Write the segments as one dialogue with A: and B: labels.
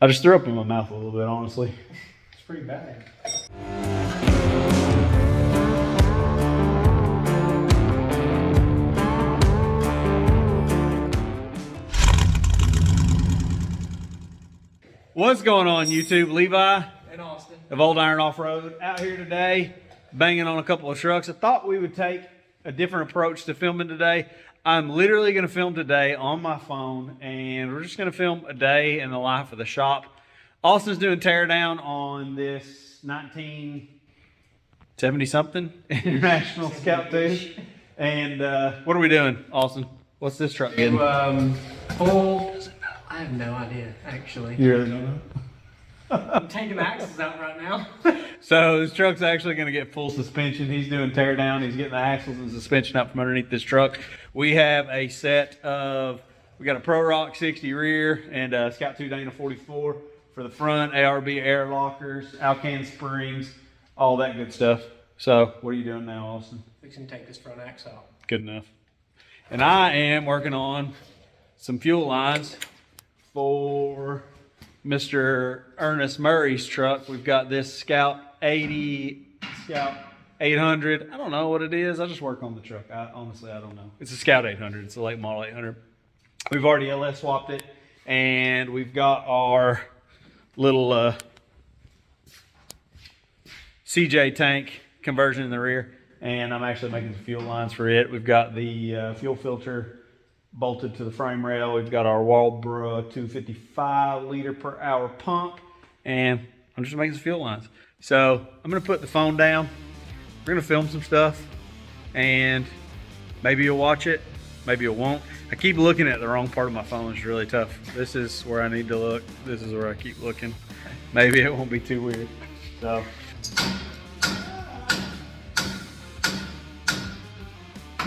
A: I just threw up in my mouth a little bit, honestly.
B: It's pretty bad.
A: What's going on, YouTube? Levi
B: And Austin.
A: of Old Iron Offroad out here today, banging on a couple of trucks. I thought we would take a different approach to filming today. I'm literally going to film today on my phone, and we're just going to film a day in the life of the shop. Austin's doing teardown on this 1970-something International Scout 2. And what are we doing, Austin? What's this truck getting?
B: Full. I have no idea, actually.
A: You really don't know?
B: I'm taking the axles out right now.
A: So this truck's actually going to get full suspension. He's doing teardown. He's getting the axles and suspension out from underneath this truck. We have a set of, we got a Pro Rock 60 rear and a Scout 2 Dana 44 for the front, ARB air lockers, Alcan springs, all that good stuff. So what are you doing now, Austin?
B: Fixing to take this front axle out.
A: Good enough. And I am working on some fuel lines for Mr. Ernest Murray's truck. We've got this Scout 80, Scout 800. I don't know what it is. I just work on the truck. Honestly, I don't know. It's a Scout 800. It's a late model 800. We've already LS swapped it, and we've got our little CJ tank conversion in the rear, and I'm actually making some fuel lines for it. We've got the fuel filter bolted to the frame rail. We've got our Walbra 255 liter per hour pump, and I'm just making some fuel lines. So I'm gonna put the phone down. We're gonna film some stuff, and maybe you'll watch it, maybe you won't. I keep looking at the wrong part of my phone. It's really tough. This is where I need to look. This is where I keep looking. Maybe it won't be too weird. So.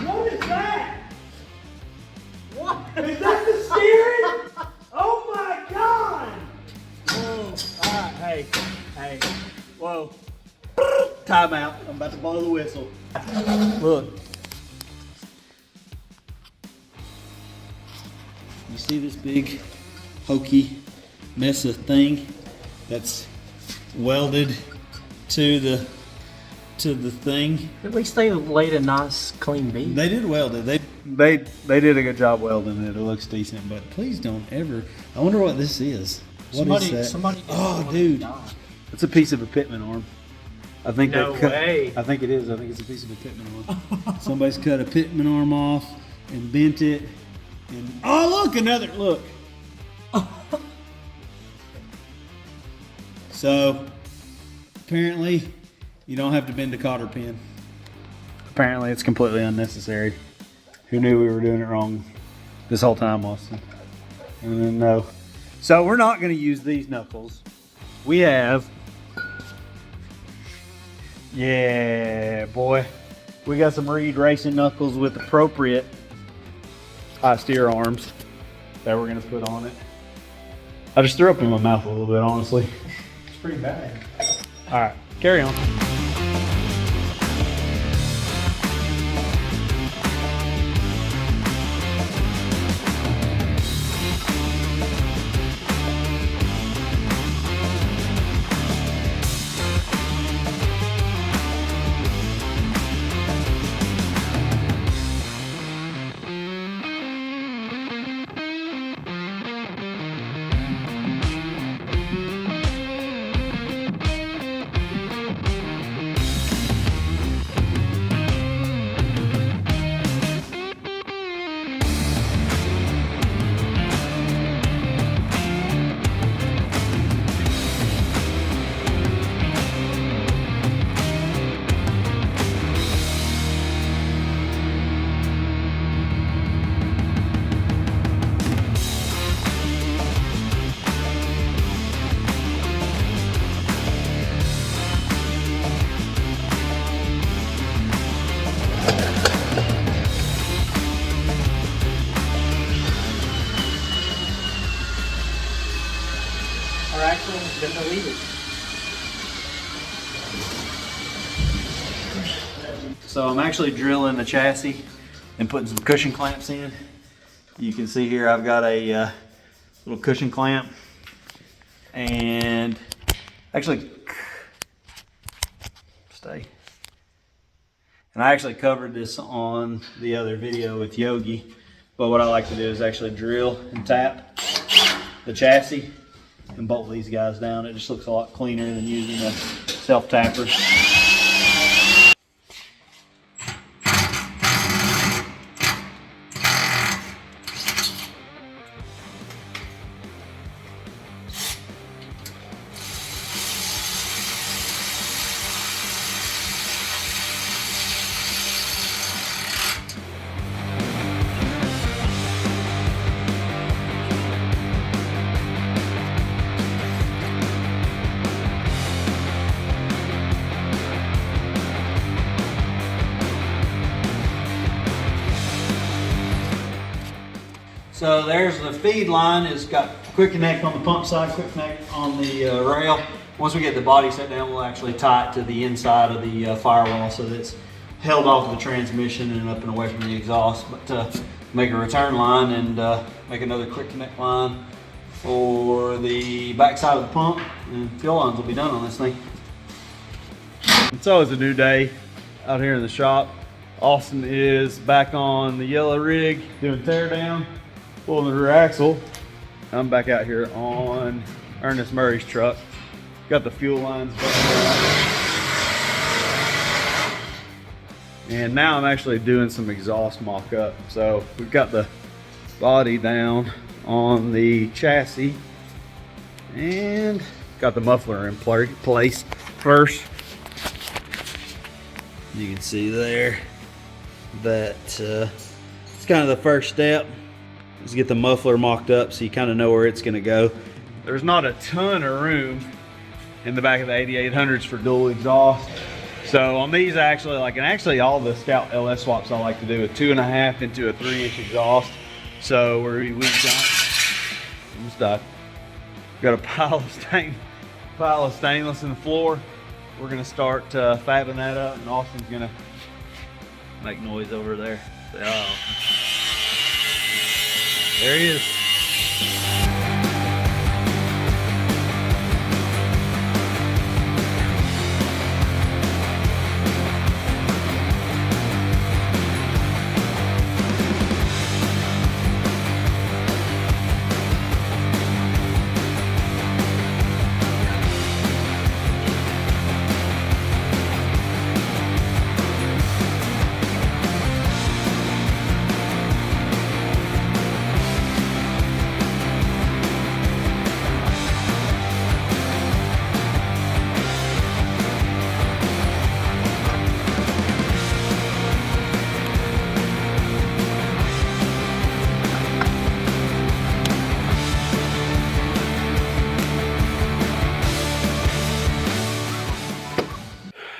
A: What is that? What? Is that the steering? Oh my God! Whoa, all right, hey, whoa. Time out, I'm about to blow the whistle. Look. You see this big hokey mess of thing that's welded to the thing?
B: At least they laid a nice clean beam.
A: They did weld it. They did a good job welding it. It looks decent, but please don't ever. I wonder what this is. What is that?
B: Somebody
A: oh, dude, it's a piece of a pitman arm. I think
B: no way.
A: I think it is. I think it's a piece of a pitman arm. Somebody's cut a pitman arm off and bent it. And oh, look, another look. So apparently, you don't have to bend a cotter pin. Apparently, it's completely unnecessary. Who knew we were doing it wrong this whole time, Austin? I didn't know. So we're not going to use these knuckles. We have, yeah, boy. We got some Reed racing knuckles with appropriate high steer arms that we're going to put on it. I just threw up in my mouth a little bit, honestly.
B: It's pretty bad.
A: All right, carry on.
B: Then they'll leave it.
A: So I'm actually drilling the chassis and putting some cushion clamps in. You can see here I've got a little cushion clamp And actually, stay. And I actually covered this on the other video with Yogi, but what I like to do is actually drill and tap the chassis and bolt these guys down. It just looks a lot cleaner than using a self-tapper. So there's the feed line. It's got quick connect on the pump side, quick connect on the rail. Once we get the body set down, we'll actually tie it to the inside of the firewall so that it's held off of the transmission and up and away from the exhaust. But make a return line and make another quick connect line for the back side of the pump, and fuel lines will be done on this thing. It's always a new day out here in the shop. Austin is back on the yellow rig doing tear down, pulling the rear axle. I'm back out here on Ernest Murray's truck. Got the fuel lines back. And now I'm actually doing some exhaust mock-up. So we've got the body down on the chassis and got the muffler in place first. You can see there that it's kind of the first step. Let's get the muffler mocked up so you kind of know where it's going to go. There's not a ton of room in the back of the 8800s for dual exhaust. So on these actually all the Scout LS swaps I like to do a 2.5 into a 3-inch exhaust. So we've got a pile of stainless in the floor. We're going to start fabbing that up, and Austin's going to make noise over there. Oh. There he is.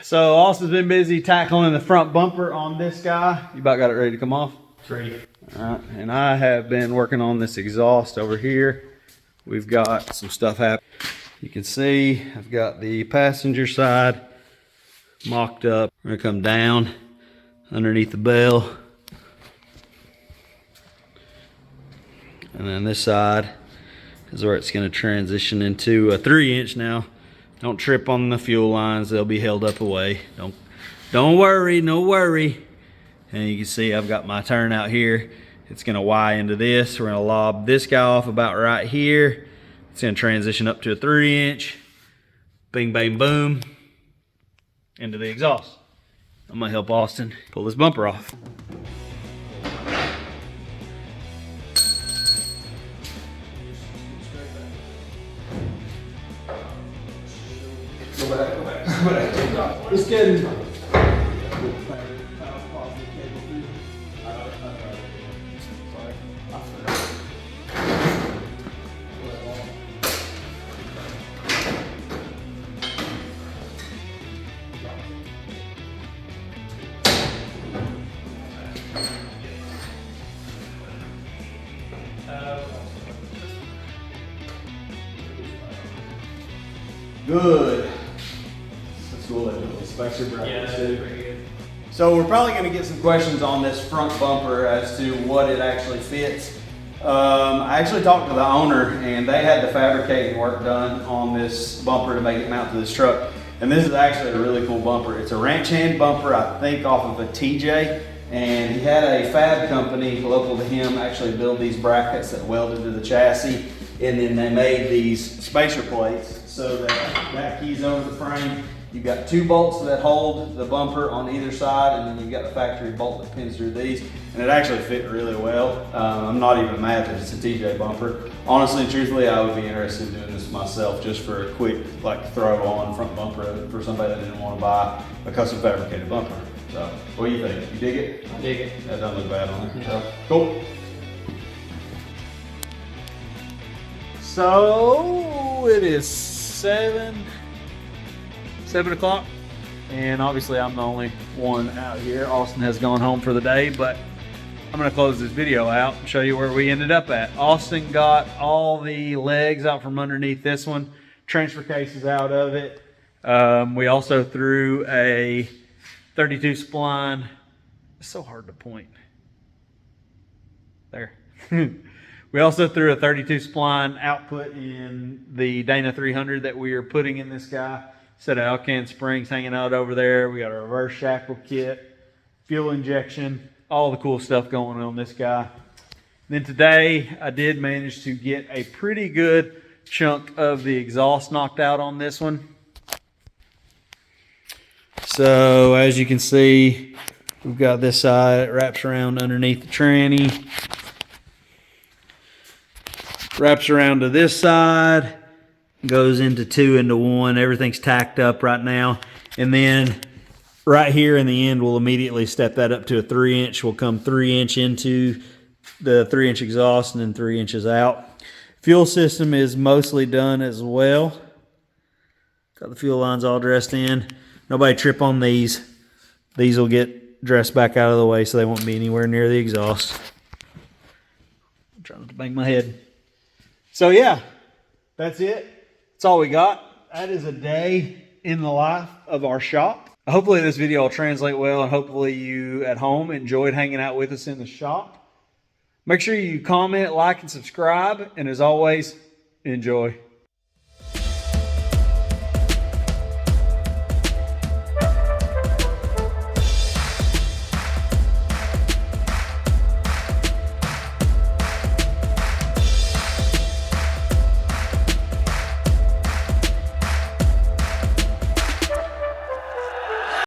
A: So Austin's been busy tackling the front bumper on this guy. You about got it ready to come off?
B: It's ready.
A: All right, and I have been working on this exhaust over here. We've got some stuff happening. You can see I've got the passenger side mocked up. We're gonna come down underneath the bell. And then this side is where it's gonna transition into a 3-inch now. Don't trip on the fuel lines, they'll be held up away. Don't worry, no worry. And you can see I've got my turnout here. It's gonna Y into this. We're gonna lob this guy off about right here. It's gonna transition up to a 3-inch. Bing, bang, boom. Into the exhaust. I'm gonna help Austin pull this bumper off. Go back. Just kidding. Good. That's cool. Yeah, that's pretty good. So we're probably going to get some questions on this front bumper as to what it actually fits. I actually talked to the owner, and they had the fabricating work done on this bumper to make it mount to this truck. And this is actually a really cool bumper. It's a ranch hand bumper, I think off of a TJ. And he had a fab company local to him actually build these brackets that welded to the chassis. And then they made these spacer plates so that keys over the frame. You've got 2 bolts that hold the bumper on either side, and then you've got the factory bolt that pins through these, and it actually fit really well. I'm not even mad that it's a TJ bumper. Honestly and truthfully, I would be interested in doing this myself just for a quick throw on front bumper for somebody that didn't want to buy a custom fabricated bumper. So, what do you think? You dig it?
B: I dig it.
A: That doesn't look bad on it.
B: Yeah.
A: So, cool. So, it is 7 o'clock, and obviously I'm the only one out here. Austin has gone home for the day, but I'm going to close this video out and show you where we ended up at. Austin got all the legs out from underneath this one, transfer cases out of it. We also threw a 32 spline. It's so hard to point. There. We also threw a 32 spline output in the Dana 300 that we are putting in this guy. Set of Alcan springs hanging out over there. We got a reverse shackle kit, fuel injection, all the cool stuff going on this guy. Then today I did manage to get a pretty good chunk of the exhaust knocked out on this one. So as you can see, we've got this side, it wraps around underneath the tranny. Wraps around to this side. Goes into 2 into 1. Everything's tacked up right now. And then right here in the end, we'll immediately step that up to a 3-inch. We'll come 3-inch into the 3-inch exhaust and then 3 inches out. Fuel system is mostly done as well. Got the fuel lines all dressed in. Nobody trip on these. These will get dressed back out of the way so they won't be anywhere near the exhaust. I'm trying not to bang my head. So yeah, that's it. That's all we got. That is a day in the life of our shop. Hopefully this video will translate well, and hopefully you at home enjoyed hanging out with us in the shop. Make sure you comment, like, and subscribe. And as always, enjoy.